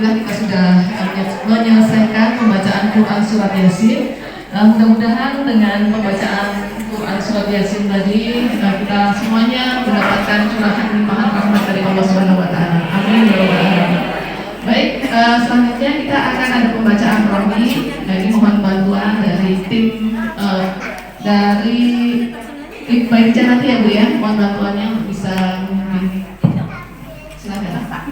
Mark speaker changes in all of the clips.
Speaker 1: Alhamdulillah kita sudah menyelesaikan pembacaan Quran Surat Yasin. Mudah-mudahan dengan pembacaan Quran Surat Yasin tadi kita semuanya mendapatkan curahan limpahan rahmat dari Allah Subhanahu Wa Taala. Amin ya rabbal alamin. Baik, selanjutnya kita akan ada pembacaan rohani. Jadi mohon bantuan dari tim dari baik nanti ya Bu ya, mohon bantuannya bisa memimpin. Silakan Pak.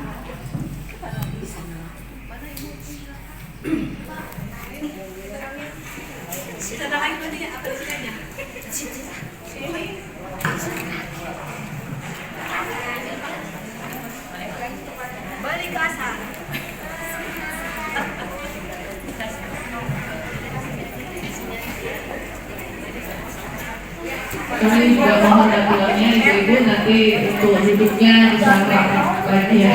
Speaker 2: Balik ke asal.
Speaker 1: Kami juga mohon bantuannya ibu-ibu nanti untuk duduknya disangka lagi ya,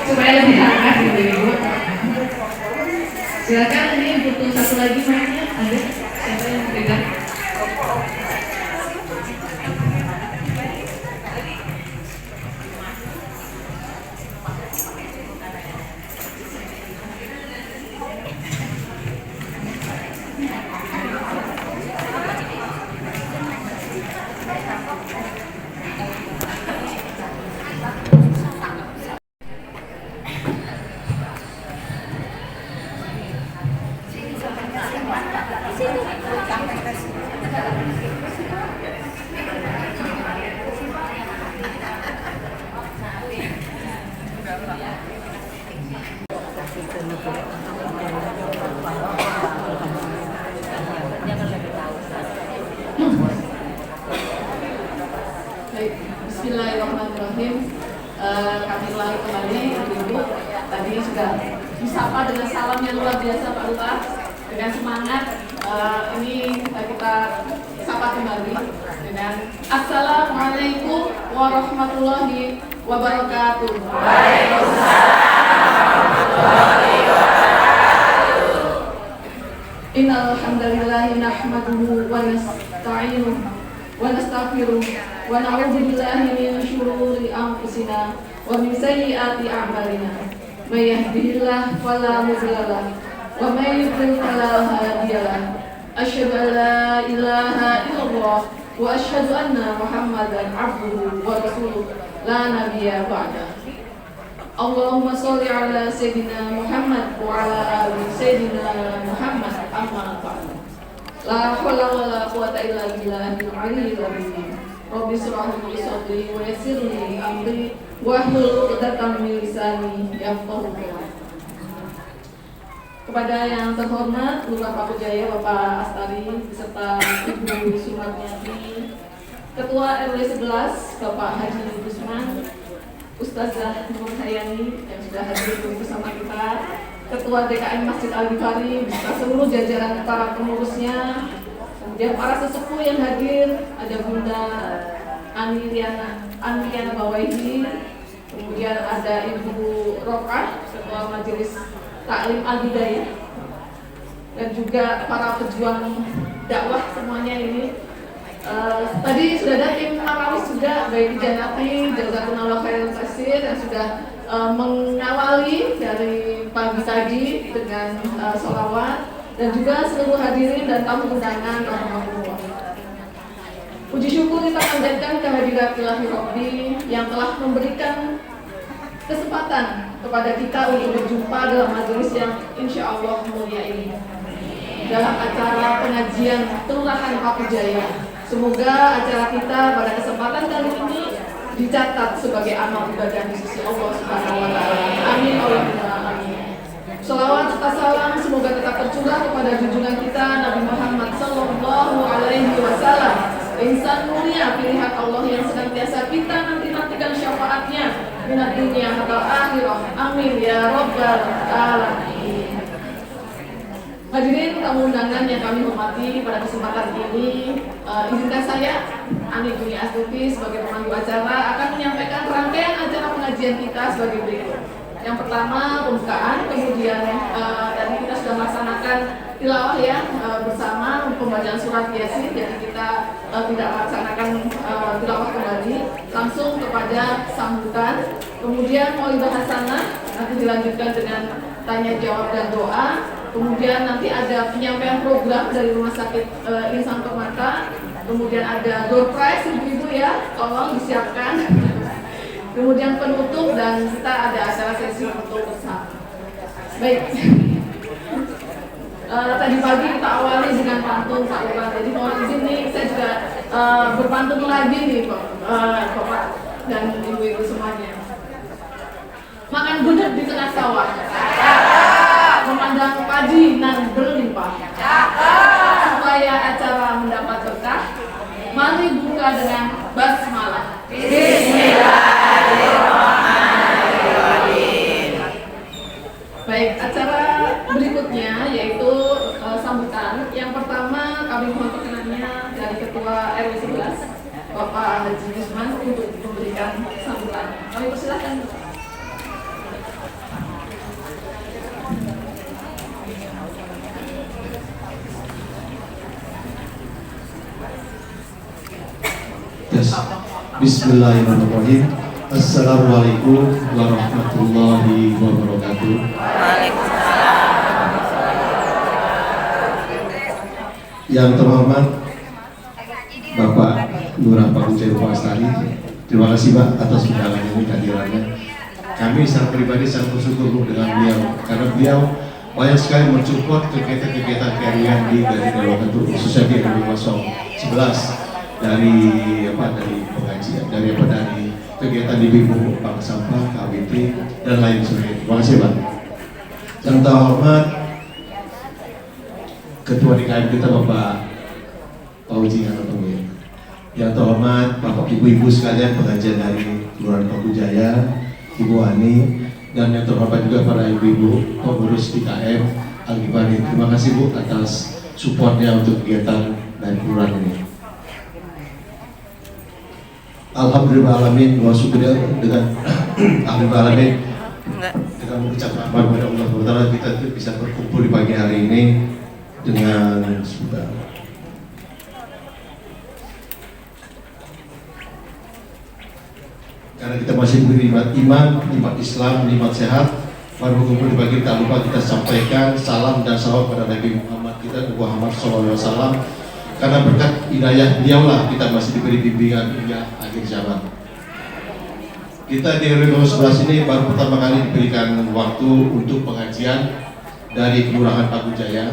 Speaker 1: supaya lebih hangat ibu-ibu. Silakan, ini butuh satu lagi mainnya, ada siapa yang pegang? Bismillahirrahmanirrahim. Kami ulangi kembali ibu. Tadi sudah disapa dengan salam yang luar biasa Pak Lurah, dengan semangat. Ini kita sapa kembali dengan Assalamualaikum warahmatullahi wabarakatuh.
Speaker 2: Waalaikumsalam warahmatullahi wabarakatuh.
Speaker 1: Innal hamdalillah nahmaduhu wa nasta'inuhu wa nastaghfiruh wa na'udzu billahi min shururi anfusina wa min sayyiati a'malina. May yahdihillahu fala mudilla lahu wa may yudlil fala hadiya lahu. Asyhadu an la ilaha illallah wa asyhadu anna Muhammadan 'abduhu wa rasuluh la nabiyya ba'da. Allahumma sholli ala sayyidina Muhammad wa ala ali sayyidina Muhammad amma ba'du. La haula wala quwwata illa billahil aliyyil azim. Rabbi shrah li sadri wa yassir li amri wahlul 'uqdatam min lisani yafqahu qawli. Kepada yang terhormat Lurah Paku Jaya Bapak Astari beserta Ibu Sumarnyati, Ketua RW 11 Bapak Haji Gusman, Ustazah Nur Hayani yang sudah hadir bersama kita, Ketua DKM Masjid Al-Bukhari beserta seluruh jajaran para pengurusnya, kemudian para sesepuh yang hadir, ada Bunda Aniliana Bawaihi, kemudian ada Ibu Rokah, Ketua Majelis Taklim Al-Bidayah, dan juga para pejuang dakwah semuanya ini. Tadi sudah ada tim Marawis juga, baik Janati, Jazakumullah khairan katsir yang sudah mengawali dari pagi tadi dengan sholawat, dan juga seluruh hadirin dan tamu undangan rahmatullah. Puji syukur kita panjatkan kehadirat Ilahi Rabbi yang telah memberikan kesempatan kepada kita untuk berjumpa dalam majelis yang insya Allah mulia ini, dalam acara pengajian Kelurahan Paku Jaya. Semoga acara kita pada kesempatan kali ini dicatat sebagai amal ibadah di sisi Allah Subhanahu wa Ta'ala. Amin Allahumma amin. Shalawat serta salam semoga tetap tercurah kepada junjungan kita Nabi Muhammad Sallallahu Alaihi Wasallam, insan mulia pilihan Allah yang senantiasa kita nantikan syafaatnya minat dunia atau akhirah. Amin ya rabbal alamin. Hadirin tamu undangan yang kami hormati, pada kesempatan ini izinkan saya Ani Juni Astuti sebagai pemandu acara akan menyampaikan rangkaian acara pengajian kita sebagai berikut. Yang pertama pembukaan, kemudian tadi kita sudah melaksanakan tilawah ya bersama pembacaan surat Yasin, jadi kita tidak melaksanakan tilawah kembali, langsung kepada sambutan. Kemudian Mauidhah Hasanah nanti dilanjutkan dengan tanya jawab dan doa. Kemudian nanti ada penyampaian program dari Rumah Sakit Insan Permata. Kemudian ada door prize ibu-ibu ya, tolong disiapkan. Kemudian penutup dan kita ada acara sesi foto bersama. Baik. Tadi pagi kita awali dengan pantun Pak Lurah. Jadi mohon izin nih saya juga berpantun lagi nih Bapak dan ibu-ibu semuanya. Makan gudeg di tengah sawah. Memandang padi nan berlimpah. Supaya acara mendapat berkah, mari buka dengan basmalah. Bismillahirrahmanirrahim. Baik, acara berikutnya yaitu sambutan. Yang pertama kami mohon perkenannya dari Ketua RW 11 Bapak Haji Yusman untuk memberikan sambutan. Kami persilahkan.
Speaker 3: Bismillahirrahmanirrahim. Assalamualaikum warahmatullahi wabarakatuh. Yang terhormat Bapak Lurah Pakujaya Lestari, terima kasih Pak atas undangan ini kehadirannya. Kami secara pribadi sangat bersyukur dengan beliau karena beliau banyak sekali mensupport kegiatan-kegiatan keharian di Daerah Ketu, khususnya di RW 011. dari pengajian, dari kegiatan di Bimu, Bank Sampah, KWT, dan lain sebagainya. Terima kasih Pak. Yang terhormat Ketua DKM kita Bapak Fauzi Anatomi. Yang terhormat Bapak Ibu-Ibu sekalian pengajian dari Kelurahan Pakujaya, Ibu Ani, dan yang terhormat juga para ibu-ibu pengurus DKM Al-Ghifari. Terima kasih Bu atas supportnya untuk kegiatan dari kelurahan ini. Alhamdulillah alamin wa syukur dengan alhamdulillah alamin dengan mengucap rahmat kepada Allah SWT kita bisa berkumpul di pagi hari ini dengan sudah karena kita masih diberi nikmat iman, nikmat Islam, nikmat sehat. Baru berkumpul di pagi tak lupa kita sampaikan salam dan salawat pada Nabi Muhammad kita Muhammad SAW. Karena berkat hidayah beliaulah kita masih diberi bimbingan hingga akhir zaman. Kita di RW 11 ini baru pertama kali diberikan waktu untuk pengajian dari Kelurahan Pakujaya.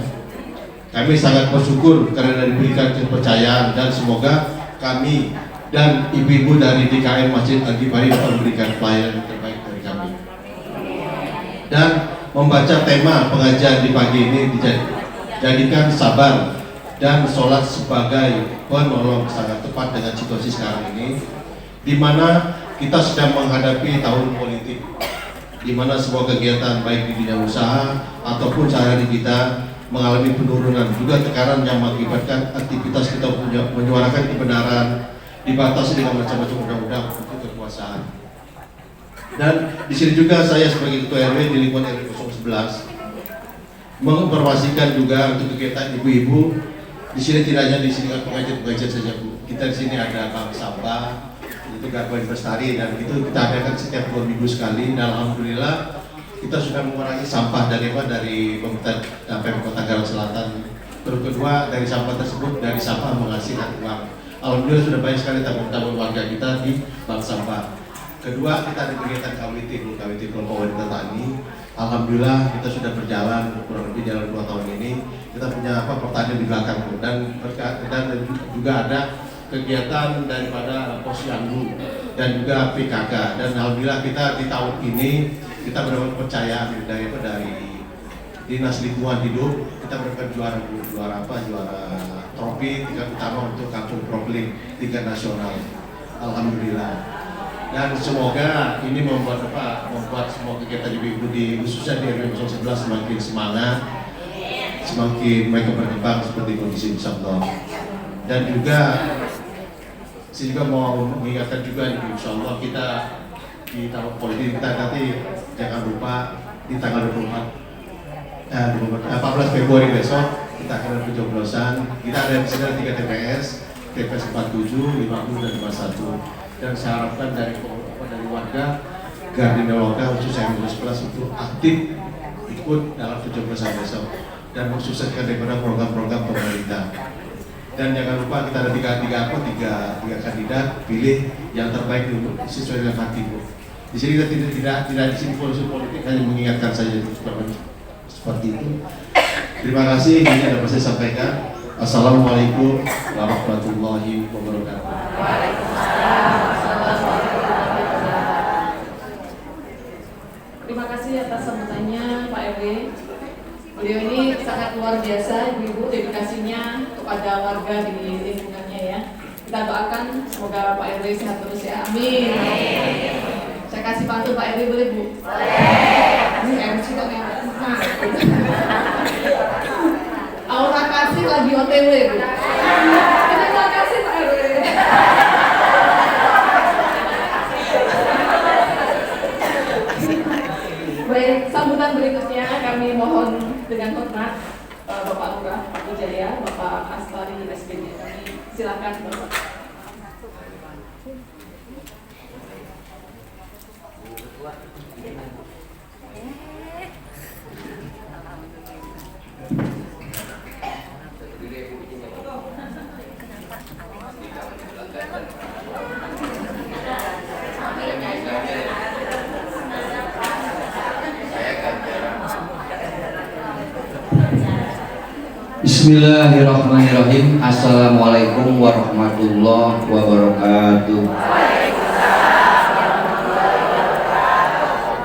Speaker 3: Kami sangat bersyukur karena diberikan kepercayaan dan semoga kami dan ibu-ibu dari DKM Masjid Al-Ghifari dapat memberikan pelayanan terbaik dari kami. Dan membaca tema pengajian di pagi ini dijadikan sabar dan sholat sebagai penolong sangat tepat dengan situasi sekarang ini, di mana kita sedang menghadapi tahun politik, di mana semua kegiatan baik di dunia usaha ataupun sehari-hari kita mengalami penurunan, juga tekanan yang mengakibatkan aktivitas kita menyuarakan kebenaran dibatasi dengan macam-macam undang-undang untuk kekuasaan. Dan di sini juga saya sebagai Ketua RW di lingkungan RW 011 menginformasikan juga untuk kegiatan ibu-ibu. Di sini tidak hanya di sini pengajian saja Bu. Kita di sini ada Bank Sampah, itu Garba Investari, dan itu kita adakan setiap 2 minggu sekali. Dan alhamdulillah kita sudah mengurangi sampah dari pemerintah Pemkot Kota Tangerang Selatan. Terus kedua dari sampah tersebut dari sampah menghasilkan uang. Alhamdulillah sudah banyak sekali tabung-tabung warga kita di Bank Sampah. Kedua kita ada kegiatan KWT Kelompok Wanita Tani. Alhamdulillah kita sudah berjalan kurang lebih dalam 2 tahun ini. Kita punya pertanian di belakang dan juga ada kegiatan daripada Posyandu dan juga PKK. Dan alhamdulillah kita di tahun ini kita mendapat kepercayaan dari Dinas Lingkungan Hidup. Kita mendapat juara trofi tingkat utama untuk Kampung Proklim tingkat nasional. Alhamdulillah. Dan semoga ini membuat semua kegiatan ibu-ibu di khususnya di RW 11 semakin semangat, semakin mereka berkembang seperti kondisi insyaallah. Dan juga saya juga mau mengingatkan juga insyaallah kita di tahun politik kita nanti jangan lupa di tanggal 14 Februari besok kita akan pencoblosan. Kita ada di sini 3 TPS, TPS 47, 50 dan 51. Dan saya harapkan dari warga Gardina Loka khususnya yang 12 untuk aktif ikut dalam pencoblosan besok dan mensukseskan daripada program-program pemerintah. Dan jangan lupa kita ada tiga kandidat, pilih yang terbaik dulu sesuai dengan hatimu. Di sini kita tidak di sini politik, hanya mengingatkan saja seperti itu. Terima kasih, ini dapat saya sampaikan. Assalamualaikum warahmatullahi wabarakatuh.
Speaker 1: Terima kasih atas sambutannya Pak RW. Beliau ini sangat luar biasa, Ibu, dedikasinya kepada warga di lingkungannya ya. Kita doakan semoga Pak RW sehat terus ya, amin. Saya kasih pantun Pak RW boleh Bu? Boleh. Ini MC kok yang Aura kasih lagi OTW Bu. Terima kasih Pak RW. Baik, sambutan berikutnya kami mohon dengan hormat Bapak Lurah Pak Wijaya, Bapak Astari SPJ kami silakan Bapak.
Speaker 4: Bismillahirrahmanirrahim. Assalamualaikum warahmatullahi wabarakatuh.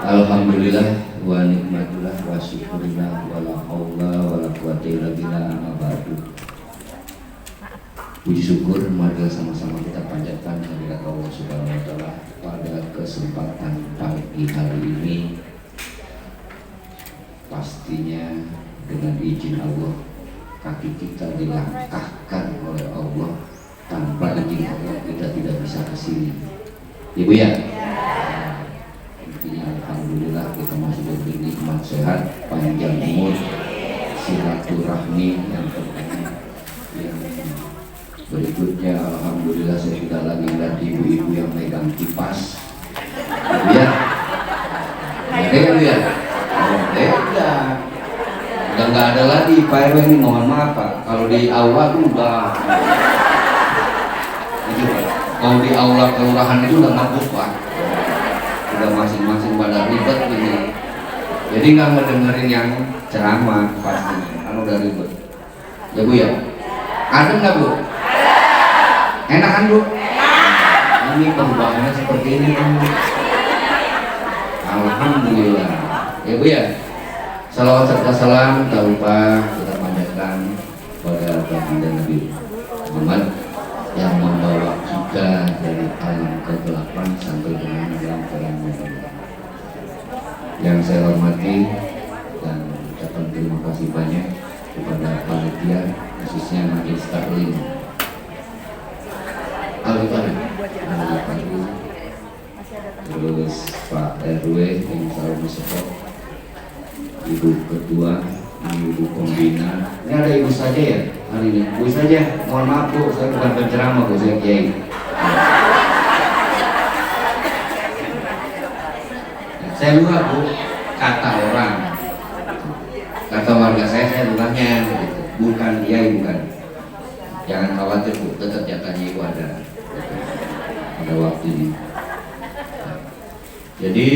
Speaker 4: Alhamdulillah wa nikmatullah wa syukurillah wa la haula wa la quwwata illa billah amma ba'du. Puji syukur mari sama-sama kita panjatkan kehadirat Allah Subhanahu wa taala pada kesempatan pagi hari ini. Pastinya dengan izin Allah kaki kita dilangkahkan oleh Allah, tanpa izin Allah kita tidak bisa ke sini. Ibu ya? Intinya alhamdulillah kita masih diberi nikmat sehat, panjang umur, silaturahmi yang pertama. Yang berikutnya alhamdulillah saya tidak lagi lihat ibu-ibu yang megang kipas. Ibu ya? Beda ya? Oh, beda. Udah nggak ada lagi Pak RW ini, mohon maaf Pak, kalau di aula tuh udah itu Pak, kalau di aula kelurahan itu udah ngabuk Pak, udah masing-masing pada ribet ini, jadi nggak ngedengerin yang ceramah pasti, kan udah ribet ya Bu ya. Ada nggak Bu? Enak kan Bu? Ini perubahannya seperti ini Bu. Alhamdulillah ya Bu ya. Salawat serta salam tak lupa kita panjatkan pada baginda Nabi Muhammad yang membawa kita dari alam kegelapan sampai dengan alam terang. Yang saya hormati dan ucapkan terima kasih banyak kepada panitia, khususnya Majelis Taklim Al-Fatihah, terus Pak RW yang selalu mensupport, Ibu Ketua, Ibu Pembina. Ini ada Ibu saja ya hari ini. Ibu saja, mohon maaf Bu, saya bukan penceramah Bu, saya kiai. Saya luar Bu, kata orang, kata warga saya luarnya, bukan kiai, bukan. Jangan khawatir Bu, tetap jatahnya Ibu ada waktu ini. Jadi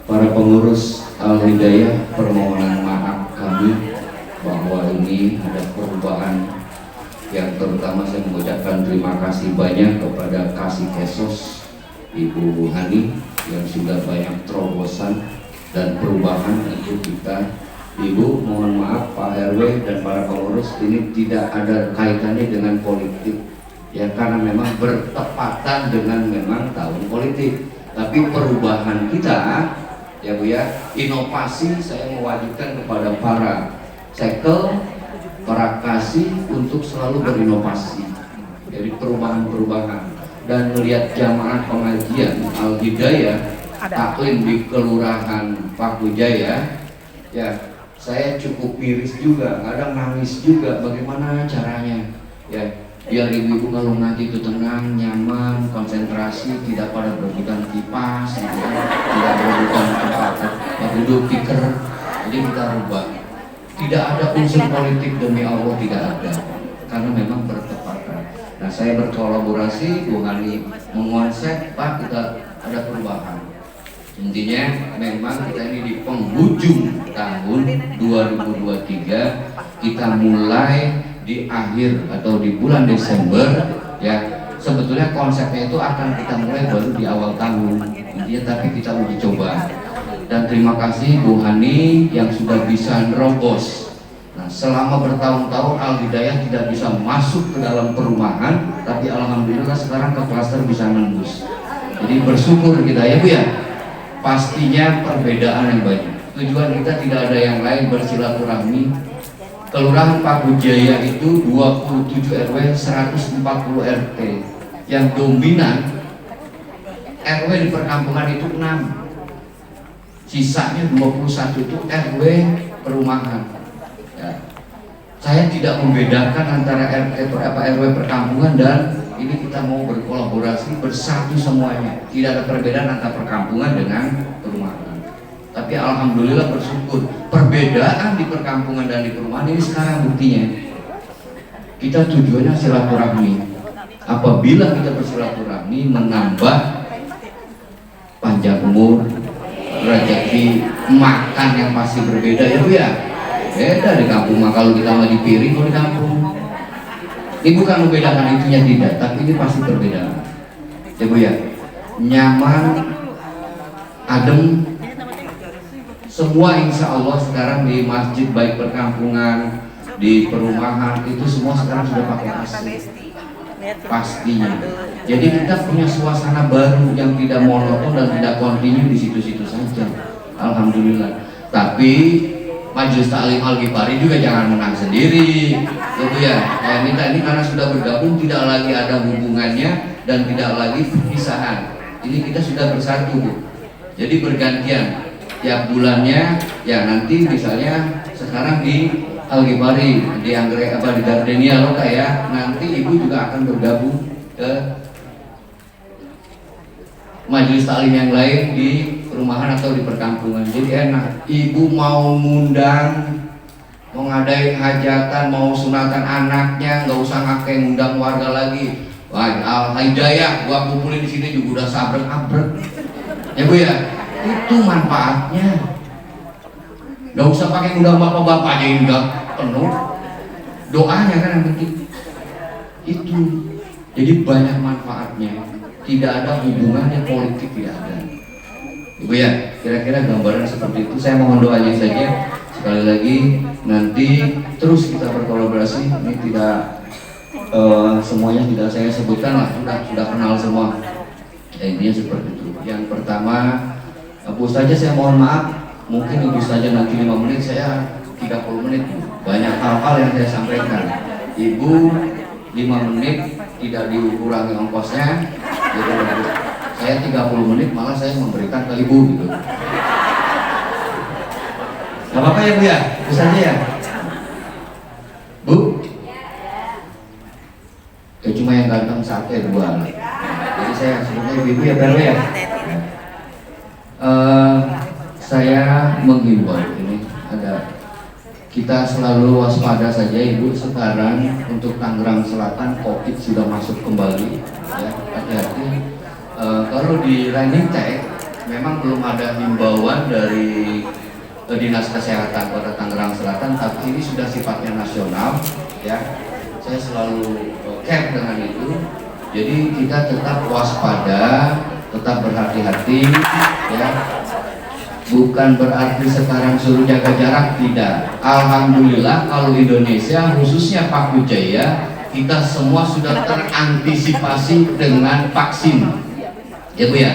Speaker 4: para pengurus Al-Hidayah, permohonan maaf kami bahwa ini ada perubahan yang terutama saya mengucapkan terima kasih banyak kepada Kasih Kesos Ibu Hani yang sudah banyak terobosan dan perubahan untuk kita. Ibu, mohon maaf Pak RW dan para pengurus, ini tidak ada kaitannya dengan politik ya, karena memang bertepatan dengan memang tahun politik, tapi perubahan kita ya Bu ya, inovasi saya mewajibkan kepada para sekel, para kasih untuk selalu berinovasi. Jadi perubahan-perubahan dan melihat jamaah pengajian Al-Hidayah taklim di Kelurahan Pak Wijaya ya, saya cukup miris juga, kadang nangis juga. Bagaimana caranya ya biar ibu-ibu kalau nanti itu tenang, nyaman, konsentrasi, tidak pada berebutan kipas, gitu kan, tidak berebutan tempat duduk tikar. Jadi kita rubah. Tidak ada unsur politik, demi Allah tidak ada, karena memang bertepatan. Nah, saya berkolaborasi, Bu Hani menguasai, Pak, kita ada perubahan. Intinya memang kita ini di penghujung tahun 2023, kita mulai di akhir atau di bulan Desember ya. Sebetulnya konsepnya itu akan kita mulai baru di awal tahun intinya, tapi kita uji coba. Dan terima kasih Bu Hani yang sudah bisa nerobos. Nah, selama bertahun-tahun Al Hidayah tidak bisa masuk ke dalam perumahan, tapi alhamdulillah sekarang ke klaster bisa nembus. Jadi bersyukur kita ya Bu ya. Pastinya perbedaan yang banyak. Tujuan kita tidak ada yang lain, bersilaturahmi. Kelurahan Paku Jaya itu 27 RW 140 RT. Yang dominan RW di perkampungan itu 6. Sisanya 21 itu RW perumahan. Ya. Saya tidak membedakan antara RW perkampungan dan ini kita mau berkolaborasi bersatu semuanya. Tidak ada perbedaan antara perkampungan dengan perumahan. Tapi alhamdulillah bersyukur perbedaan di perkampungan dan di perumahan ini sekarang buktinya kita tujuannya silaturahmi. Apabila kita bersilaturahmi menambah panjang umur, rezeki, makan yang pasti berbeda ya Bu ya. Beda di kampung mah kalau kita mah di piring, kalau di kampung ini bukan membedakan itunya tidak, tapi ini pasti perbedaan ya Bu ya. Nyaman, adem, semua insya Allah sekarang di masjid baik perkampungan, di perumahan itu semua sekarang sudah pakai AC pastinya. Jadi kita punya suasana baru yang tidak monoton dan tidak kontinu di situ-situ saja. Alhamdulillah. Tapi Majelis Taklim Al-Ghifari juga jangan menang sendiri, gitu ya. Minta ini karena sudah bergabung tidak lagi ada hubungannya dan tidak lagi perpisahan. Ini kita sudah bersatu, Bu. Jadi bergantian tiap bulannya. Ya nanti misalnya sekarang di Al-Ghifari, di Anggrek apa di Gardenia Loka ya. Nanti ibu juga akan bergabung ke majelis taklim yang lain di perumahan atau di perkampungan. Jadi enak. Ibu mau ngundang, mau ngadain hajatan, mau sunatan anaknya, nggak usah ngake ngundang warga lagi. Wah, Al Hidayah gua kumpulin di sini juga udah sabrek-abrek. Ya Bu ya. Itu manfaatnya. Nggak usah pakai ngundang bapak-bapak aja yang udah penuh. Doanya kan yang penting. Itu. Jadi banyak manfaatnya. Tidak ada hubungannya politik, tidak ada. Ibu ya, kira-kira gambaran seperti itu. Saya mohon doanya saja. Sekali lagi nanti terus kita berkolaborasi. Ini tidak semuanya tidak saya sebutkan lah, sudah kenal semua. Intinya seperti itu. Yang pertama, Bu saja saya mohon maaf, mungkin Ibu saja nanti 5 menit, saya 30 menit. Banyak hal-hal yang saya sampaikan. Ibu 5 menit tidak dikurangi ongkosnya. Jadi saya 30 menit malah saya memberikan ke Ibu gitu. Gak apa-apa ya Bu ya, Bu saja ya. Bu? Ya cuma yang ganteng sate 2. Jadi saya sebutnya Ibu ya, Perwe ya. Saya menghimbau ini ada kita selalu waspada saja Ibu. Sekarang untuk Tangerang Selatan COVID sudah masuk kembali ya, hati-hati. Kalau di Running Tech memang belum ada himbauan dari Dinas Kesehatan Kota Tangerang Selatan, tapi ini sudah sifatnya nasional ya. Saya selalu care dengan itu. Jadi kita tetap waspada, tetap berhati-hati ya. Bukan berarti sekarang suruh jaga jarak, tidak. Alhamdulillah kalau Indonesia khususnya Paku Jaya kita semua sudah terantisipasi dengan vaksin. Ya Bu ya.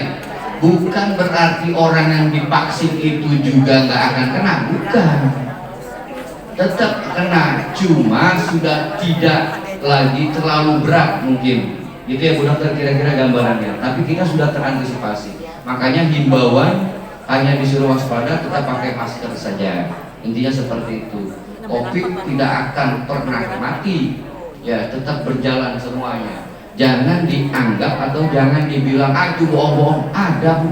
Speaker 4: Bukan berarti orang yang divaksin itu juga nggak akan kena, bukan. Tetap kena, cuma sudah tidak lagi terlalu berat mungkin. Gitu ya Bu Dokter kira-kira gambarannya. Tapi kita sudah terantisipasi. Makanya himbauan hanya disuruh waspada, tetap pakai masker saja. Intinya seperti itu. COVID tidak akan pernah mati, ya tetap berjalan semuanya. Jangan dianggap atau jangan dibilang itu bohong-bohong. Ada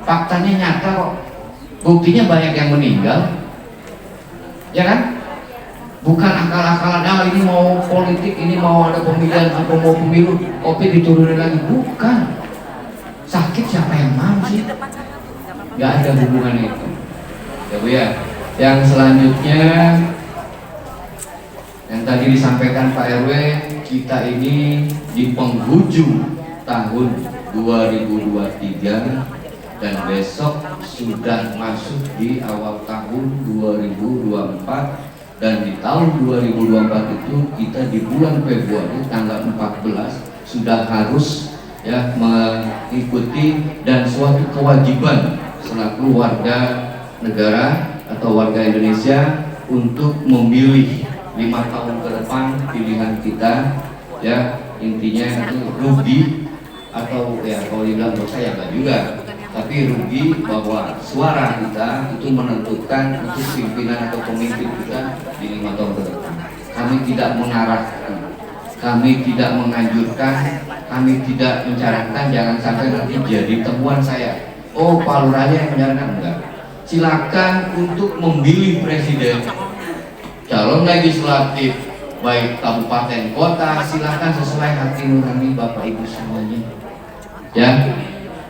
Speaker 4: faktanya nyata kok. Buktinya banyak yang meninggal, ya kan? Bukan akal-akalan, ini mau politik, ini mau ada pemilihan atau mau pemilu, COVID diturunin lagi. Bukan. Sakit siapa yang mau sih? Gak ada hubungannya itu. Ya Bu ya. Yang selanjutnya yang tadi disampaikan Pak RW, kita ini di penghujung tahun 2023 dan besok sudah masuk di awal tahun 2024, dan di tahun 2024 itu kita di bulan Februari tanggal 14 sudah harus ya mengikuti dan suatu kewajiban selaku warga negara atau warga Indonesia untuk memilih 5 tahun ke depan pilihan kita, ya intinya itu rugi atau ya kalau dibilang dosa ya enggak juga, tapi rugi bahwa suara kita itu menentukan untuk pimpinan atau pemimpin kita di 5 tahun ke depan. Kami tidak mengarahkan, kami tidak menganjurkan, kami tidak menyarankan jangan sampai nanti jadi temuan saya. Oh Pak Lurahnya yang menyarankan, enggak. Silakan untuk memilih presiden, calon legislatif, baik kabupaten kota, silakan sesuai hati nurani Bapak Ibu semuanya. Ya,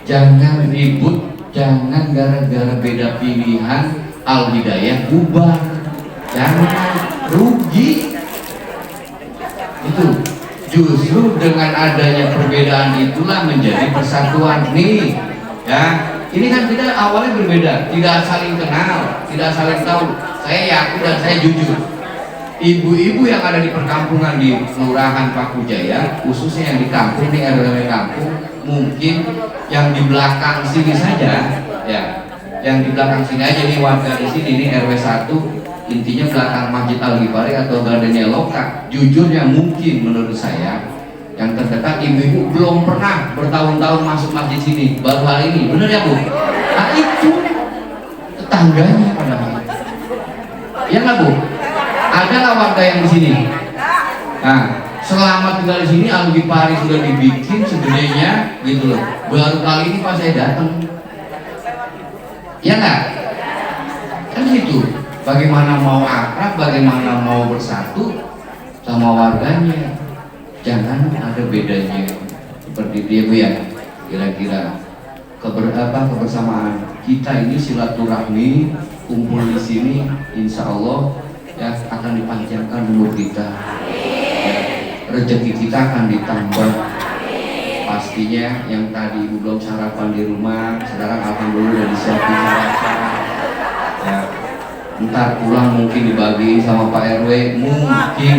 Speaker 4: jangan ribut, jangan gara-gara beda pilihan Al-Hidayah bubar, jangan rugi. Itu justru dengan adanya perbedaan itulah menjadi persatuan nih. Ya, ini kan kita awalnya berbeda, tidak saling kenal, tidak saling tahu. Saya yakin dan saya jujur, ibu-ibu yang ada di perkampungan di Kelurahan Paku Jaya, khususnya yang di kampung, di RW kampung, mungkin yang di belakang sini saja, ya, yang di belakang sini aja nih warga di sini, ini RW 1, intinya belakang Masjid Al-Ghifari atau Gardenia Loka. Jujurnya mungkin menurut saya yang terdekat ibu-ibu belum pernah bertahun-tahun masuk masjid sini, baru hari ini, bener ya Bu? Nah itu tetangganya padahal, ya nggak Bu? Ada nggak warga yang di sini? Nah, selama tinggal di sini Al-Ghifari sudah dibikin segedenya gitu loh. Baru kali ini pas saya datang, ya nggak? Kan gitu. Bagaimana mau akrab, bagaimana mau bersatu sama warganya? Jangan ada bedanya seperti dia Bu ya. Kira-kira kebersamaan kita ini silaturahmi kumpul di sini, insya Allah ya akan dipanjangkan umur kita, ya, rezeki kita akan ditambah. Pastinya yang tadi Ibu belum sarapan di rumah, sekarang alhamdulillah udah disiapin sarapan. Ya, ntar pulang mungkin dibagiin sama Pak RW, mungkin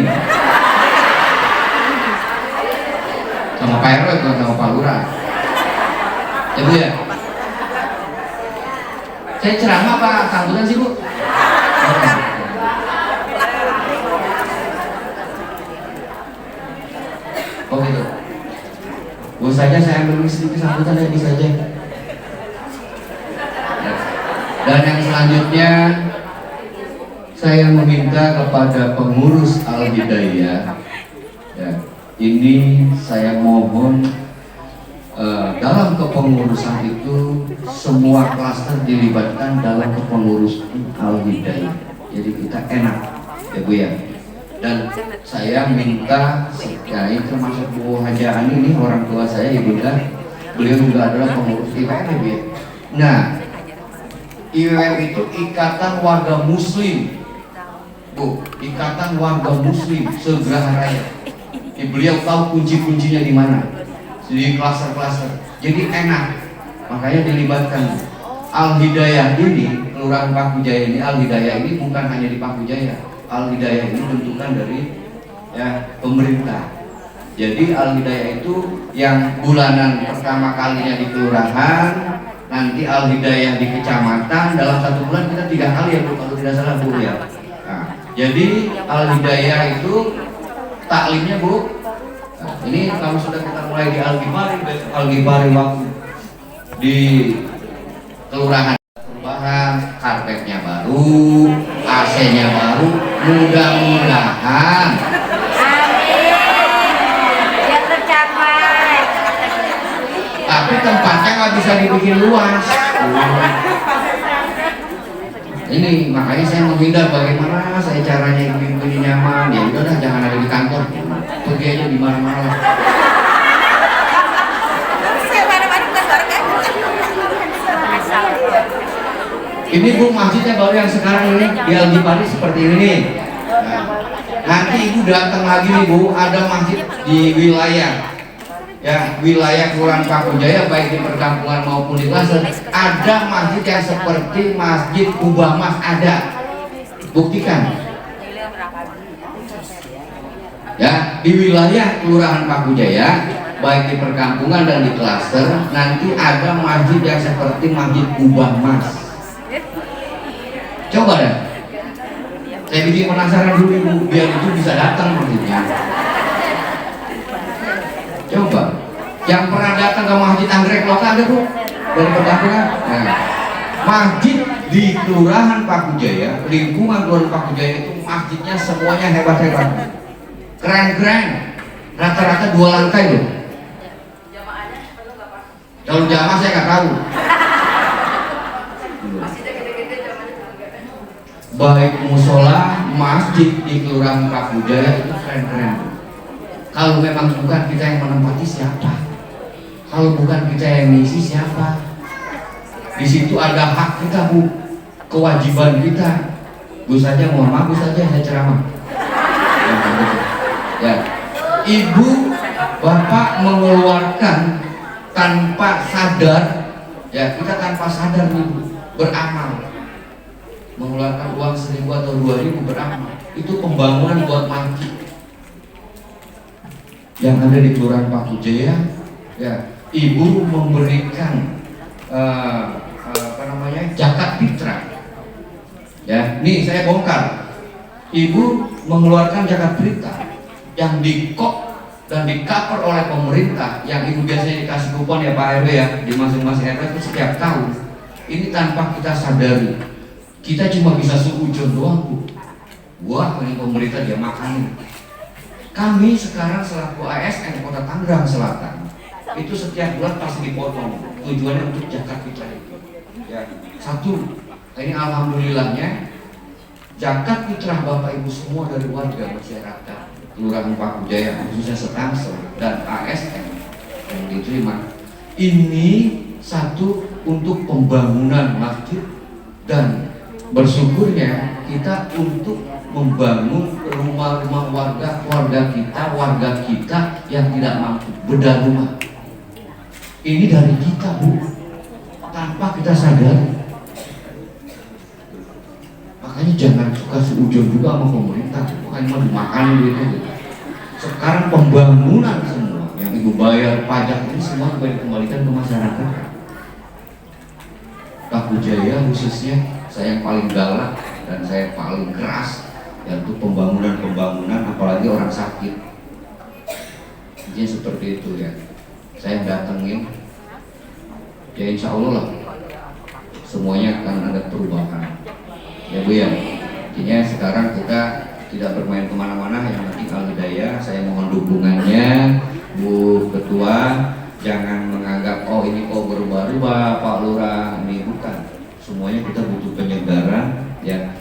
Speaker 4: sama Pak RW bukan sama Pak Lurah. Ya Bu ya. Saya ceramah apa sambutan sih Bu? Oh gitu. Bu saja saya ambil sedikit sambutan ya, bisa saja. Dan yang selanjutnya saya meminta kepada pengurus Al-Hidayah, ya, ini saya mohon dalam kepengurusan itu semua klaster dilibatkan dalam kepengurusan Al-Hidayah. Jadi kita enak, ya Bu ya. Dan saya minta, ya ini termasuk Bu Haja Ani ini orang tua saya, ibunda, beliau juga adalah pengurus IWM ya Bu ya. Nah, IWM itu Ikatan Warga Muslim, Bu, Ikatan Warga Muslim Segraha Raya. Beliau tahu kunci-kuncinya di mana, di klaster-klaster. Jadi enak, makanya dilibatkan. Al-Hidayah ini, Kelurahan Paku Jaya ini, Al-Hidayah ini bukan hanya di Paku Jaya. Al-Hidayah ini bentukan dari ya pemerintah. Jadi Al-Hidayah itu yang bulanan pertama kalinya di kelurahan, nanti Al-Hidayah di kecamatan. Dalam 1 bulan kita 3 kali ya Bu, kalau tidak salah Bu ya. Nah, jadi Al-Hidayah itu taklimnya Bu. Nah, ini kalau sudah kita mulai di Al-Ghifari waktu di kelurahan perubahan karpetnya baru, AC-nya baru, mudah-mudahan.
Speaker 2: Amin. Yang tercapai.
Speaker 4: Tapi tempatnya nggak bisa dibikin luas. Ini makanya saya menghindar bagaimana saya caranya ibu-ibu ini nyaman. Ya udah jangan ada di kantor, pergi aja di mana-mana. Ini Bu, masjidnya baru yang sekarang ini di Al-Ghifari seperti ini nih. Nah, nanti ibu datang lagi nih Bu, ada masjid di wilayah wilayah Kelurahan Paku Jaya, baik di perkampungan maupun di klaster, ada masjid yang seperti Masjid Kubah Mas, ada. Buktikan. Ya, di wilayah Kelurahan Paku Jaya, baik di perkampungan dan di klaster, nanti ada masjid yang seperti Masjid Kubah Mas. Coba deh. Saya bikin penasaran dulu Ibu, biar itu bisa datang masjidnya. Coba. Yang pernah datang ke Masjid Anggrek Lokal ada Bu? Dari perkampungan? Nah, masjid di Kelurahan Paku Jaya, lingkungan Kelurahan Paku Jaya itu masjidnya semuanya hebat-hebat. Keren-keren. Rata-rata 2 lantai loh. Kalau jamaah saya nggak tahu. Baik musola, masjid di Kelurahan Paku Jaya itu keren-keren. Kalau memang bukan kita yang menempati siapa? Kalau bukan kita yang ngisi siapa? Di situ ada hak kita Bu, kewajiban kita. Bu saja, mohon maaf Bu saja saya ceramah. Ya, Ibu, Bapak mengeluarkan tanpa sadar, ya kita tanpa sadar Ibu beramal, mengeluarkan uang 1.000 atau 2.000 beramal. Itu pembangunan buat masjid yang ada di Kelurahan Paku Jaya. Ya, Ibu memberikan zakat fitrah. Ya, nih saya bongkar. Ibu mengeluarkan zakat fitrah yang dikok dan di-cover oleh pemerintah, yang Ibu biasanya dikasih kupon ya Pak RW ya, di masing-masing RW itu setiap tahun. Ini tanpa kita sadari. Kita cuma bisa seujon doang Bu. Wah, ini pemerintah dia makanin. Kami sekarang selaku ASN Kota Tangerang Selatan itu setiap bulan pasti dipotong, tujuannya untuk zakat fitrah itu. Ya, satu, ini alhamdulillahnya zakat fitrah Bapak Ibu semua dari warga masyarakat Kelurahan Paku Jaya, khususnya Setangsel dan ASN yang diterima. Ini satu untuk pembangunan masjid, dan bersyukurnya kita untuk membangun rumah-rumah warga kita yang tidak mampu bedah rumah. Ini dari kita Bu, tanpa kita sadari. Makanya jangan suka seujon juga sama pemerintah, bukan cuma dimakan duitnya. Sekarang pembangunan semua yang Ibu bayar pajak ini semua dikembalikan ke masyarakat. Paku Jaya khususnya saya yang paling galak dan saya paling keras, yaitu pembangunan, apalagi orang sakit. Jadi seperti itu ya. Saya datengin, ya insya Allah lah semuanya akan ada perubahan. Ya Bu ya. Intinya sekarang kita tidak bermain kemana-mana, yang penting Al-Hidayah. Saya mohon dukungannya Bu Ketua. Jangan menganggap oh ini kok berubah-ubah Pak Lurah, ini bukan. Semuanya kita butuh penyegaran ya.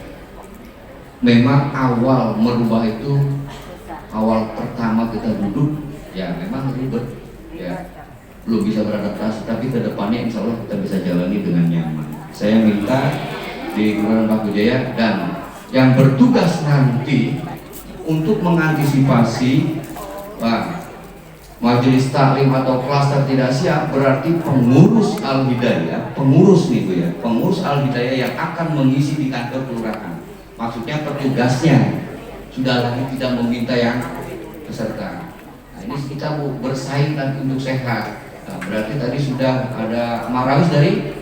Speaker 4: Memang awal merubah itu, awal pertama kita duduk ya memang ribet ya, belum bisa beradaptasi, tapi kedepannya insya Allah kita bisa jalani dengan nyaman. Saya minta di Kelurahan Paku Jaya dan yang bertugas nanti untuk mengantisipasi majelis taklim atau klaster tidak siap, berarti pengurus Al-Hidayah, pengurus nih Bu ya, pengurus Al-Hidayah yang akan mengisi di kantor kelurahan. Maksudnya petugasnya sudah lagi tidak meminta yang peserta. Nah, ini kita Bu bersaing nanti untuk sehat. Nah, berarti tadi sudah ada Marawis dari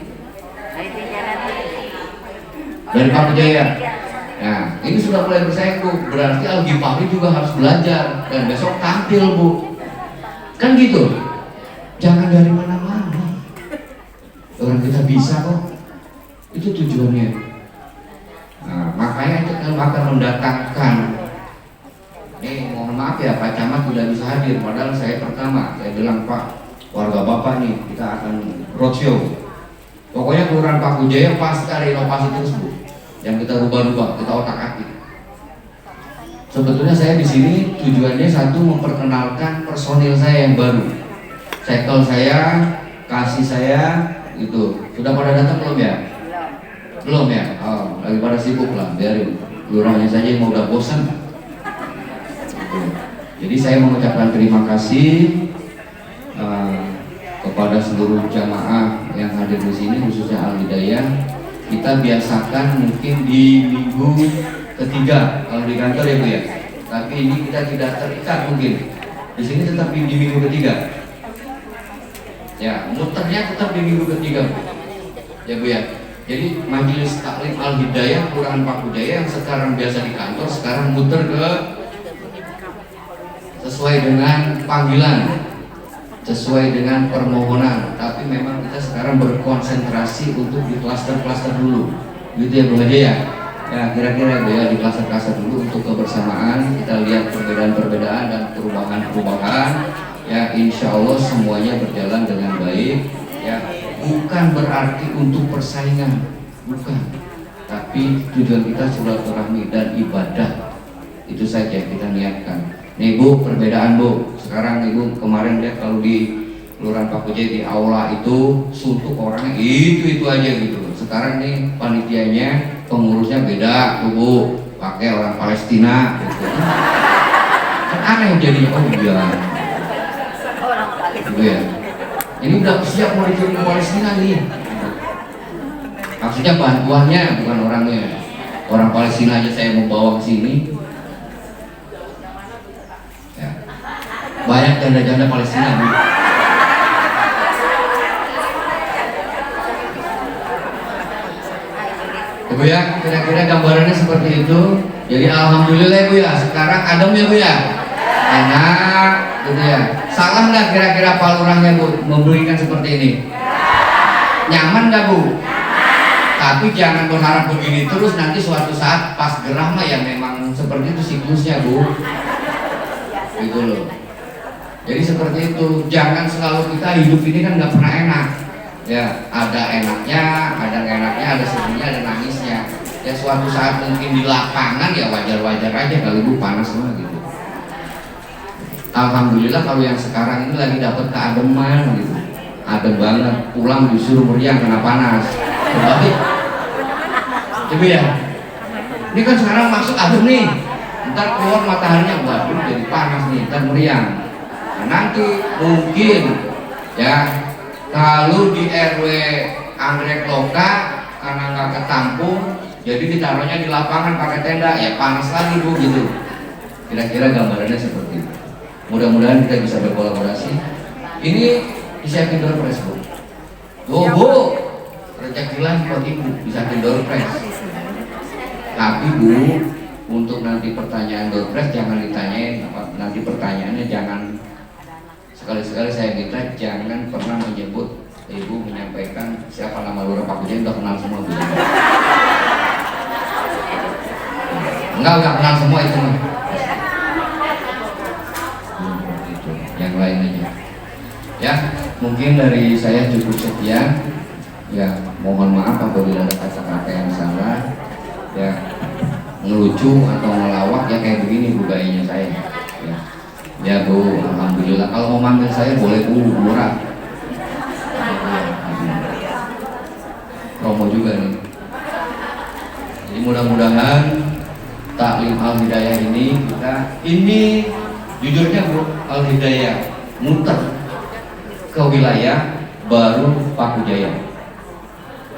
Speaker 4: Paku Jaya. Nah, ini sudah mulai bersaing Bu. Berarti Al-Ghifari juga harus belajar dan besok tampil Bu. Kan gitu. Jangan dari mana-mana. Orang kita bisa kok. Itu tujuannya. Nah, makanya itu akan mendatangkan. Mohon maaf ya, Pak Camat tidak bisa hadir. Padahal saya bilang, Pak, warga Bapak nih, kita akan roadshow. Pokoknya Kelurahan Paku Jaya pasti ada inovasi terus, Bu. Yang kita rubah-rubah, kita otak-atik. Sebetulnya saya di sini tujuannya satu, memperkenalkan personil saya yang baru. Sekel saya, kasih saya, itu sudah pada datang belum ya? Belum ya? Oh, lagi pada sibuk lah, biarin. Lurahnya saja yang udah bosan. Jadi saya mengucapkan terima kasih kepada seluruh jamaah yang hadir di sini, khususnya Al-Hidayah. Kita biasakan mungkin di minggu ketiga kalau di kantor ya Bu ya. Tapi ini kita tidak terikat mungkin. Di sini tetap di minggu ketiga. Ya, muternya tetap di minggu ketiga, Bu. Ya Bu ya. Jadi Majelis Taklim Al-Hidayah Kelurahan Paku Jaya yang sekarang biasa di kantor, sekarang muter ke sesuai dengan panggilan, sesuai dengan permohonan. Tapi memang kita sekarang berkonsentrasi untuk di klaster-klaster dulu, gitu ya Bu Haji ya. Ya kira-kira Bu ya, di klaster-klaster dulu untuk kebersamaan. Kita lihat perbedaan-perbedaan dan perubahan-perubahan. Ya insya Allah semuanya berjalan dengan baik. Ya bukan berarti untuk persaingan, bukan. Tapi tujuan kita silaturahmi dan ibadah. Itu saja kita niatkan. Nih Bu, perbedaan Bu. Sekarang Ibu kemarin lihat kalau di Kelurahan Paku Jaya di aula itu suntuk orangnya itu aja gitu. Sekarang nih panitianya, pengurusnya beda tuh Bu, pakai orang Palestina gitu. Kan aneh jadinya. Oh iya. Gitu ya. Ini udah siap mau dikirim ke Palestina nih. Maksudnya bantuannya bukan orangnya. Orang Palestina aja saya mau bawa ke sini. Banyak janda-janda Palestina Bu. Bu ya, kira-kira gambarannya seperti itu. Jadi alhamdulillah Bu ya, sekarang adem ya Bu ya. Enak gitu ya. Salah nggak kira-kira Pak Lurahnya Bu memberikan seperti ini? Nyaman nggak Bu? Tapi jangan berharap begini terus, nanti suatu saat pas gerah mah ya memang seperti itu siklusnya Bu. Gitu loh. Jadi seperti itu, jangan selalu kita hidup ini kan nggak pernah enak. Ya, ada enaknya, ada nggak enaknya, ada sedihnya, ada nangisnya. Ya suatu saat mungkin di lapangan ya wajar-wajar aja kalau Bu panas semua gitu. Alhamdulillah kalau yang sekarang ini lagi dapat keademan gitu. Adem banget, pulang disuruh meriang kena panas. Tapi, coba ya. Ini kan sekarang masuk adem nih. Ntar keluar mataharinya, waduh jadi panas nih, ntar meriang. Nah, nanti mungkin ya kalau di RW Anggrek Loka karena nggak ketampung, jadi ditaruhnya di lapangan pakai tenda, ya panas lagi Bu gitu. Kira-kira gambarannya seperti itu. Mudah-mudahan kita bisa berkolaborasi. Ini disiapin door prize Bu. Tuh Bu, rezeki lagi buat Ibu bisa door prize. Tapi Bu, untuk nanti pertanyaan door prize jangan ditanyain. Nanti pertanyaannya jangan. Sekali-sekali saya minta jangan pernah menyebut Ibu menyampaikan siapa nama Lurah Paku Jaya, udah kenal semua Bu. Enggak kenal semua itu mah. Yang lain aja. Ya, mungkin dari saya cukup sekian. Ya, mohon maaf apabila ada kata-kata yang salah. Ya, ngelucu atau ngelawak ya kayak begini Bu gayanya saya. Ya Bu, alhamdulillah. Kalau mau manggil saya boleh Bu, murah. Promo juga nih. Jadi mudah-mudahan Taklim Al-Hidayah ini jujurnya Bu, Al-Hidayah muter ke wilayah baru Paku Jaya.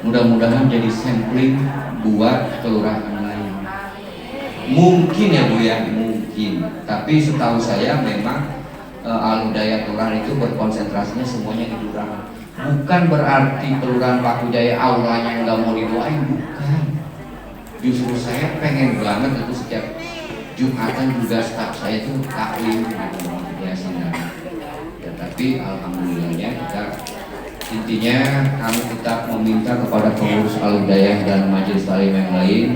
Speaker 4: Mudah-mudahan jadi sampling buat kelurahan lain. Mungkin ya Bu ya, mungkin. Tapi setahu saya memang Al-Hidayah Kelurahan itu berkonsentrasinya semuanya di kelurahan. Bukan berarti Kelurahan Paku Jaya aulanya nggak mau didoain, bukan. Justru saya pengen banget itu setiap Jumatan juga staf saya itu taklim ya sinar. Ya tapi alhamdulillahnya kita intinya kami tetap meminta kepada pengurus Al-Hidayah dan majelis taklim yang lain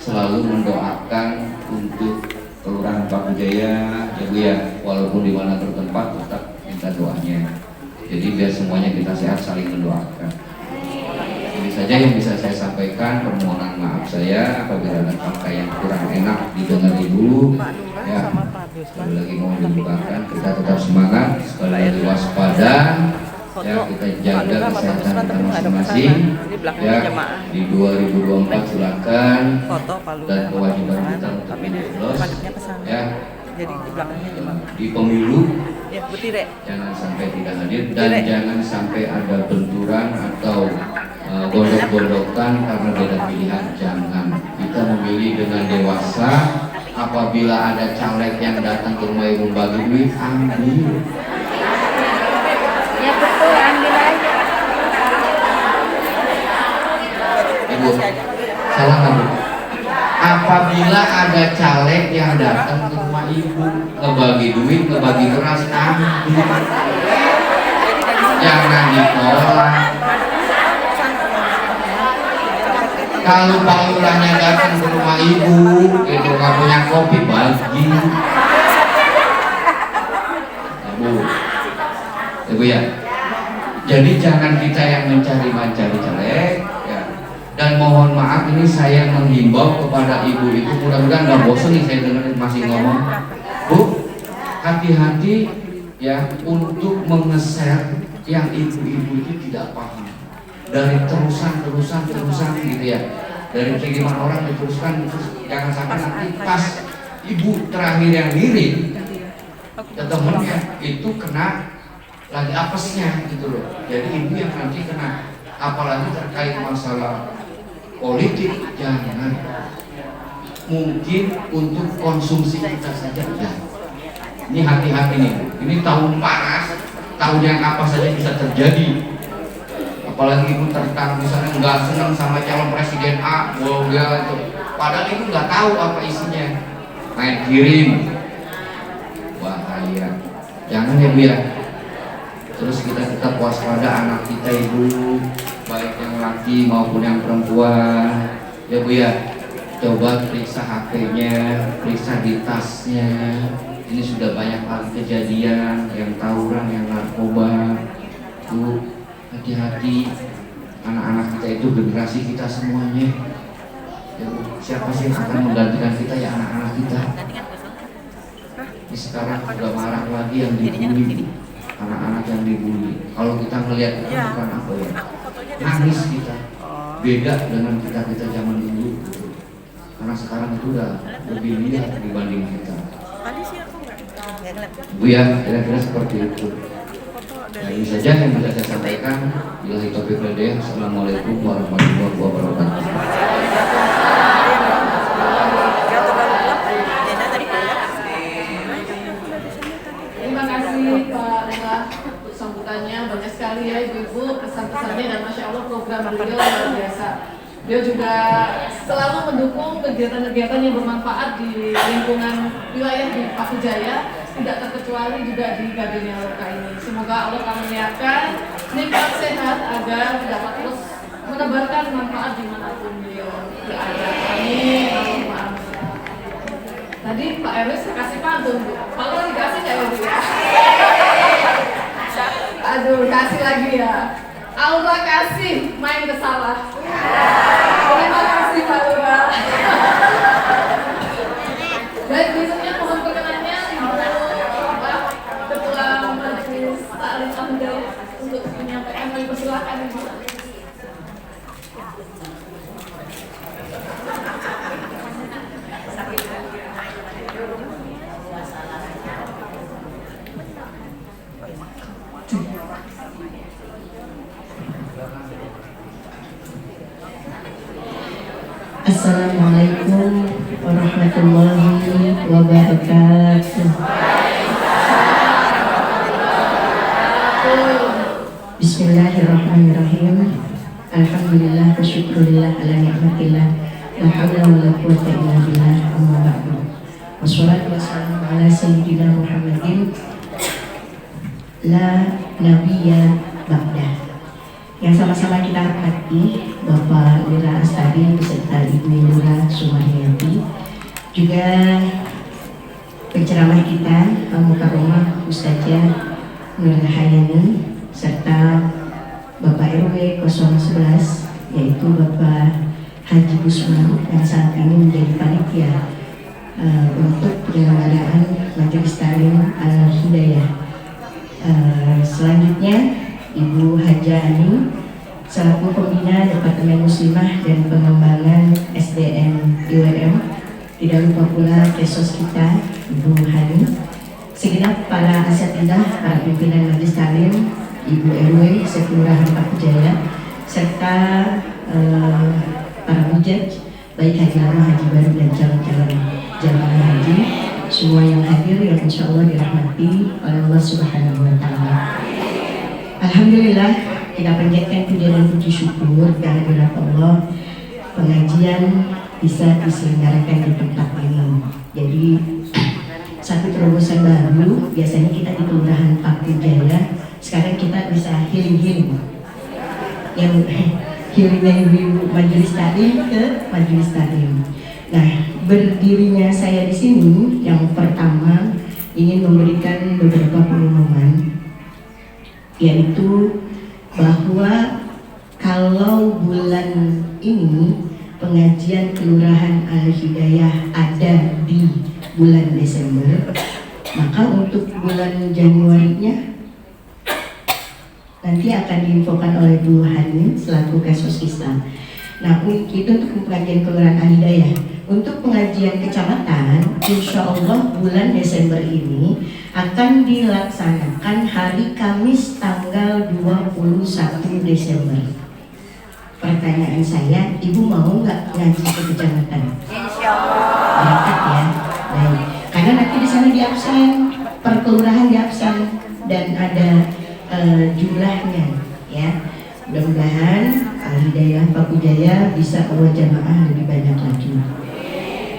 Speaker 4: selalu mendoakan untuk Kelurahan Paku Jaya, ya Bu ya, walaupun di mana bertempat tetap minta doanya. Jadi biar semuanya kita sehat, saling mendoakan. Ini saja yang bisa saya sampaikan. Permohonan maaf saya apabila ada kata yang kurang enak didengar Ibu. Ya, sekali lagi mohon dibukakan. Kita tetap semangat, sekali lagi waspada. Ya, kita jaga kesehatan kita masing-masing. Ya, di 2024 silakan. Dan kewajiban kita untuk lulus. Ya,
Speaker 5: jadi di belakangnya jemaah.
Speaker 4: Di pemilu
Speaker 5: Ya, Butire.
Speaker 4: jangan sampai tidak hadir dan jangan sampai ada benturan atau gondok-gondokan karena beda pilihan. Jangan, kita memilih dengan dewasa. Apabila ada caleg yang datang ke rumah ibu bagi duit, ambil.
Speaker 2: Ya betul, ambil aja.
Speaker 4: Ibu, salah kan Bu? Apabila ada caleg yang datang ke rumah ibu, ngebagi duit, ngebagi beras, ambil. Jangan ditolak. Kalau Pak Lurahnya datang ke rumah ibu, itu nggak punya kopi, bagi. Ibu ya. Jadi jangan kita yang mencari caleg, ya. Dan mohon maaf ini saya menghimbau kepada ibu itu, mudah-mudahan nggak bosan nih saya dengerin masih ngomong. Bu, hati-hati ya untuk mengeser yang ibu-ibu itu tidak paham. Dari terusan gitu ya, dari kiriman orang diteruskan, jangan sampai nanti pas ibu terakhir yang ngirim ke temennya itu kena lagi apesnya gitu loh. Jadi ibu yang nanti kena, apalagi terkait masalah politik, jangan. Mungkin untuk konsumsi kita saja ya. Ini hati-hati nih, ini tahun panas, tahun yang apa saja bisa terjadi. Apalagi ibu tertang misalnya nggak senang sama calon presiden A, dia itu, padahal ibu nggak tahu apa isinya, main kirim, bahaya. Jangan ya Bu ya. Terus kita tetap waspada anak kita ibu, baik yang laki maupun yang perempuan, ya Bu ya. Coba periksa HP-nya, periksa di tasnya. Ini sudah banyak kali kejadian yang tawuran, yang narkoba. Bu, hati-hati, anak-anak kita itu generasi kita semuanya. Ya, siapa sih yang akan menggantikan kita ya anak-anak kita? Ini sekarang udah marah lagi yang dibully, anak-anak yang dibully. Kalau kita melihat itu bukan apa ya, nangis kita. Beda dengan kita zaman dulu. Karena sekarang itu udah lebih liar dibanding kita. Bu ya, kira-kira seperti itu. Nah, ini saja yang bisa saya sampaikan. Billahi taufiq wal hidayah. Assalamualaikum warahmatullahi wabarakatuh.
Speaker 1: Terima kasih Pak Lurah untuk sambutannya, banyak sekali ya ibu-ibu pesan-pesannya, dan masya Allah program beliau luar biasa. Beliau juga selalu mendukung kegiatan-kegiatan yang bermanfaat di lingkungan wilayah di Paku Jaya, tidak terkecuali juga di Gardenia Loka ini. Semoga Allah karuniakan nikmat sehat agar dapat terus menebarkan manfaat dimanapun beliau berada. Amin. Allahumma amin. Tadi Pak RW saya kasih pantun, Bu. Pak Lurah dikasih nggak ya Bu ya? Aduh, kasih lagi ya. Allah kasih, main ke salah. Terima kasih Pak Lurah. Baik, berikutnya mohon perkenannya Ketua Majelis Taklim Al-Hidayah untuk menyampaikan, kami persilakan Ibu.
Speaker 6: Assalamualaikum warahmatullahi wabarakatuh. Bismillahirrahmanirrahim. Alhamdulillah wa syukurillah ala ni'matillah. La hawla wa la quwwata illa billah. Amma ba'du. Wassalatu wassalamu ala sayyidina Muhammadin la nabiyya ba'dah. Yang sama-sama kita hormati Bapak Lurah Astari beserta Ibu Lurah Sumaryati, juga penceramah kita Al-Mukarramah Ustazah Nur Hayani, serta Bapak RW 011 yaitu Bapak Haji Busman yang saat ini menjadi panitia untuk penyelenggaraan Majelis Taklim Al-Hidayah. Selanjutnya Ibu Haja Ani selaku pembina Departemen Muslimah dan Pengembangan SDM IWM. Tidak lupa pula kesos kita Ibu Hani, segenap para asatidzah, para pimpinan Majelis Taklim, Ibu RW Sekelurahan Pak Jaya, serta para mujaj baik haji lama, haji baru dan calon-calon jamaah haji semua yang hadir yang insya Allah dirahmati oleh Allah Subhanahu wa Ta'ala. Alhamdulillah, kita panjatkan puja dan puji syukur kehadirat Allah, pengajian bisa diselenggarakan di tempat ini. Jadi satu terobosan baru, biasanya kita di Kelurahan Paku Jaya, sekarang kita bisa healing yang healingnya ibu Majelis Taklim ke Majelis Taklim. Nah, berdirinya saya di sini yang pertama ingin memberikan beberapa pengumuman, yaitu bahwa kalau bulan ini pengajian Kelurahan Al-Hidayah ada di bulan Desember, maka untuk bulan Januarinya nanti akan diinfokan oleh Bu Hani selaku Kasos Islam. Nah, itu untuk pengajian Kelurahan Al-Hidayah. Untuk pengajian kecamatan, insya Allah bulan Desember ini akan dilaksanakan hari Kamis tanggal 21 Desember. Pertanyaan saya, Ibu mau nggak ngaji ke kecamatan?
Speaker 2: Insya Allah.
Speaker 6: Berangkat ya, baik. Karena nanti di sana diabsen, per kelurahan diabsen dan ada jumlahnya, ya. Mudah-mudahan Al-Hidayah Paku Jaya bisa bawa jamaah lebih banyak lagi.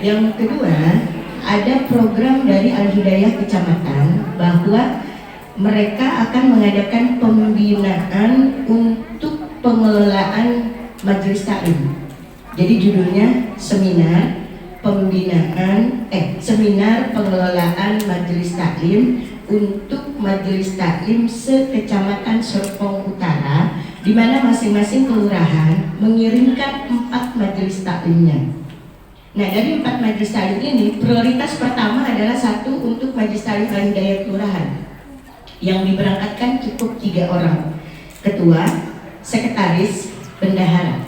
Speaker 6: Yang kedua, ada program dari Al-Hidayah Kecamatan bahwa mereka akan mengadakan pembinaan untuk pengelolaan Majelis Taklim. Jadi judulnya seminar pengelolaan Majelis Taklim untuk Majelis Taklim se-Kecamatan Serpong Utara, di mana masing-masing kelurahan mengirimkan 4 majelis taklimnya. Nah, dari 4 majelis taklim ini, prioritas pertama adalah 1 untuk majelis taklim Al-Hidayah kelurahan yang diberangkatkan cukup 3 orang, ketua, sekretaris, bendahara.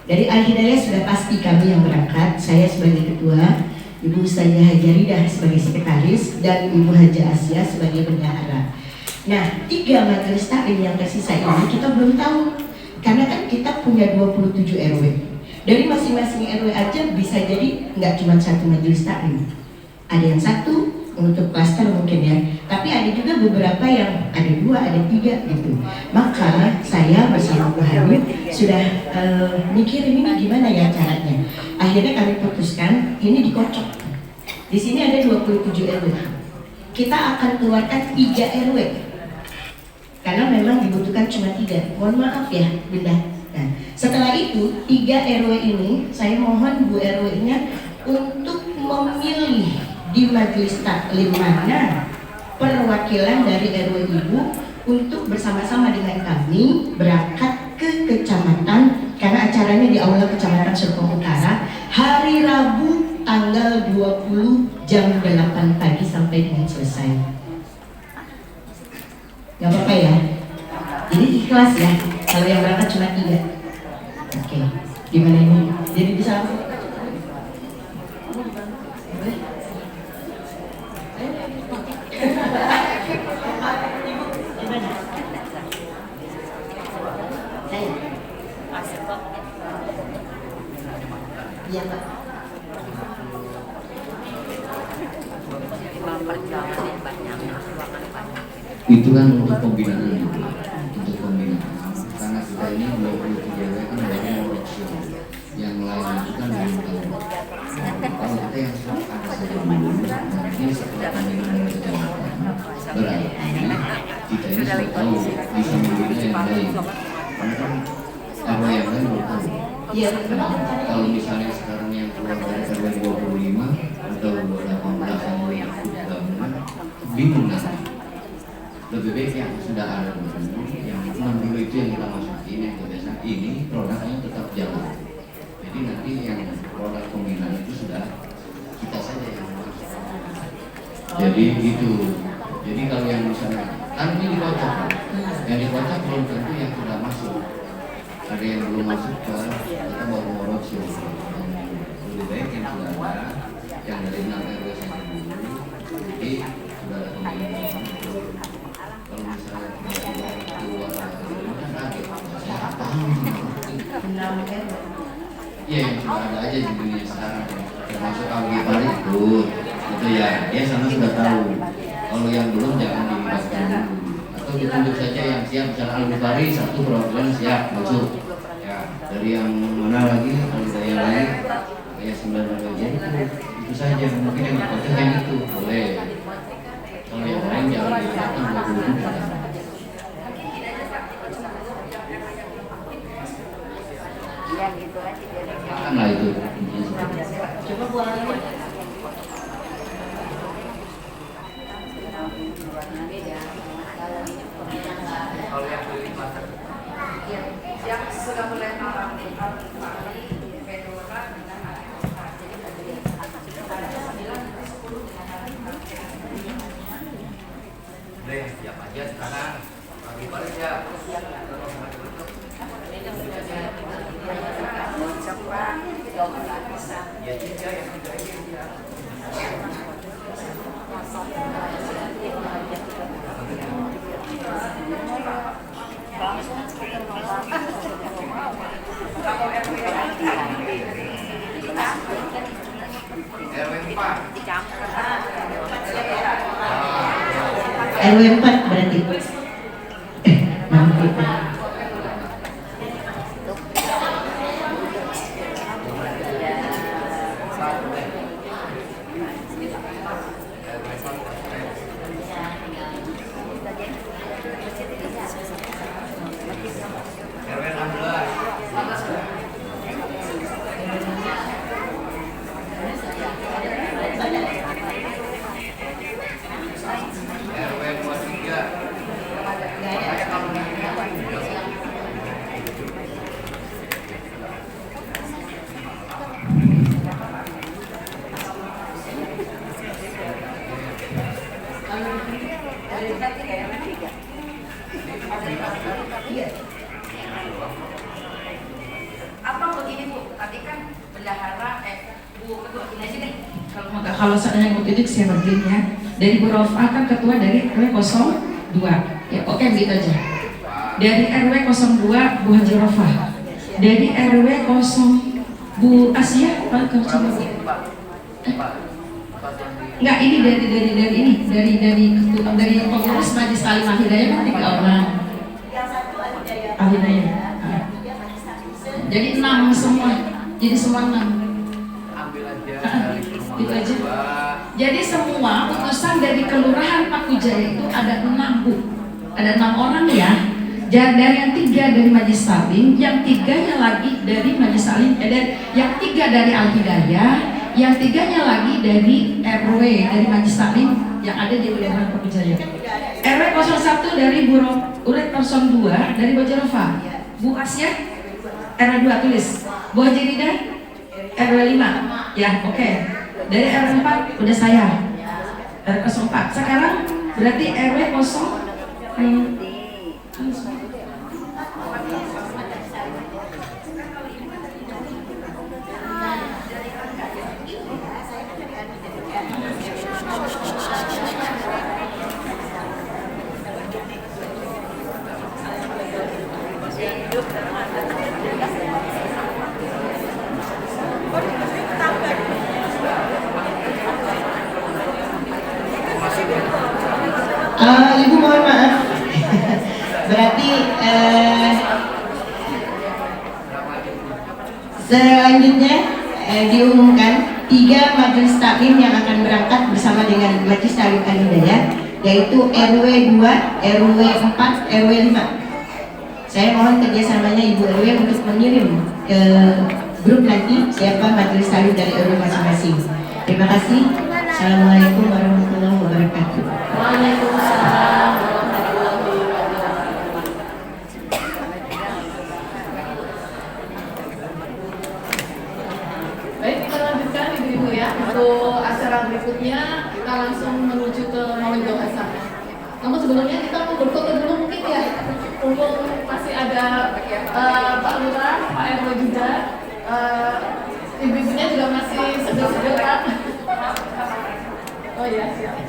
Speaker 6: Dari Al-Hidayah sudah pasti kami yang berangkat, saya sebagai ketua, Ibu Ustazah Hajaridah sebagai sekretaris, dan Ibu Haja Asia sebagai bendahara. Nah, 3 majelis taklim yang tersisa ini kita belum tahu, karena kan kita punya 27 RW. Dari masing-masing RW aja bisa jadi nggak cuma 1 majelis taklim. Ada yang 1 untuk klaster mungkin ya, tapi ada juga beberapa yang ada 2, ada 3 gitu. Maka saya bersama Bu Hani sudah mikirin ini gimana ya caranya. Akhirnya kami putuskan ini dikocok. Di sini ada 27 RW. Kita akan keluarkan 3 RW. Karena memang dibutuhkan cuma 3. Mohon maaf ya, Bunda. Nah, setelah itu 3 RW ini saya mohon Bu RW-nya untuk memilih di majelis taklim mana perwakilan dari RW Ibu untuk bersama-sama dengan kami berangkat ke kecamatan, karena acaranya di aula Kecamatan Serpong Utara hari Rabu tanggal 20 jam 8 pagi sampai dengan selesai. Gak apa-apa ya? Jadi ikhlas ya, kalau yang berangkat cuma 3. Oke, gimana ini? Jadi bisa langsung? Iya Pak.
Speaker 4: Itu kan untuk pembinaan, karena kita ini 23 RW kan baru workshop, yang lain itu kan belum tahu. Kalau kita yang ada saja dulu, nanti setelah pembinaan dari kecamatan berarti kita ini sudah tahu bisa membina yang baik. Karena
Speaker 6: Iya.
Speaker 4: Kalau misalnya sekarang yang keluar dari RW 25 atau 18 yang gabungan, bingung nanti. Lebih baik yang sudah ada dulu, yang 6 dulu itu yang kita masukin, yang kebiasaan ini produknya tetap jalan. Jadi nanti yang produk pembinaan itu sudah kita saja yang masuk. Jadi gitu. Jadi kalau yang misalnya kan ini dikocok, yang dikocok belum tentu yang sudah masuk. Ada yang belum masuk kita baru roadshow. Lebih baik yang sudah ada, yang dari 6 RW sampai dulu, jadi sudah ada pembinaan. Kalau misalnya keluar kan kaget, saya paham. Iya yang sudah ada aja di dunia sekarang, termasuk Algi Pari itu ya, dia sana sudah tahu. Kalau yang belum jangan dilibatkan dulu, atau ditunjuk saja yang siap. Misalnya Algi Pari satu perwakilan siap masuk. Ya dari yang mana lagi, ada yang lain kayak 9 aja itu saja. Mungkin yang dikocok yang itu boleh. Kalau yang lain jangan dilibatkan dulu.
Speaker 2: Ya gitu aja.
Speaker 4: Akan lah itu.
Speaker 6: Coba buang lagi.
Speaker 2: Yang sudah mulai mengalami
Speaker 4: Udah siap aja sekarang. Lagi balik siap. Ya tiga yang tiga ini ya.
Speaker 6: RW 4 berarti. Nanti.
Speaker 2: Apa begini Bu? Tadi kan bendahara Bu Ketua ini aja nih.
Speaker 7: Kalau seandainya mau titik saya bagiin ya. Dari Bu Rofa kan ketua dari RW 02. Ya oke begitu aja. Dari RW 02 Bu Haji Rofa. Dari RW 0 Bu Asia Pak Enggak, ini dari pengurus Majelis Taklim Al Hidayah kan 3 orang. Al Hidayah. Jadi 6 semua. Jadi semua 6.
Speaker 4: Ambil aja.
Speaker 7: Itu aja. Jadi semua utusan dari Kelurahan Paku Jaya itu ada 6 Bu. Ada 6 orang ya. Dari yang 3 dari Majelis Taklim, yang 3-nya lagi dari Majelis Taklim, yang 3 dari Al Hidayah, yang 3-nya lagi dari RW dari Majelis Taklim yang ada di Kelurahan Paku Jaya. RW 01 dari Bu Urek 02 dari Bojarofa. Bu Asya RW 2 tulis. Bu Haji Rida RW 5. Ya, oke. Dari RW 4 udah saya. RW 04. Sekarang berarti RW 0
Speaker 6: Ibu mohon maaf. Berarti selanjutnya diumumkan 3 majelis taklim yang akan berangkat bersama dengan Majelis Taklim Al Hidayah, yaitu RW 2, RW 4, RW 5. Saya mohon kerjasamanya Ibu RW untuk mengirim ke grup nanti siapa majelis taklim dari RW masing-masing. Terima kasih. Assalamualaikum warahmatullahi wabarakatuh.
Speaker 1: Waalaikumsalam warahmatullahi wabarakatuh. Baik, kita lanjutkan Ibu-ibu ya. Untuk acara berikutnya kita langsung menuju ke Maulidul Hasan. Namun sebelumnya kita mau berfoto dulu mungkin ya. Mumpung masih ada Pak Lurah, Pak RW juga, ibu-ibunya juga masih segar-segar Pak. Oh iya, siap.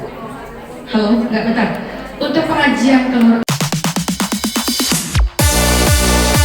Speaker 7: Halo, enggak bentar. Untuk pengajian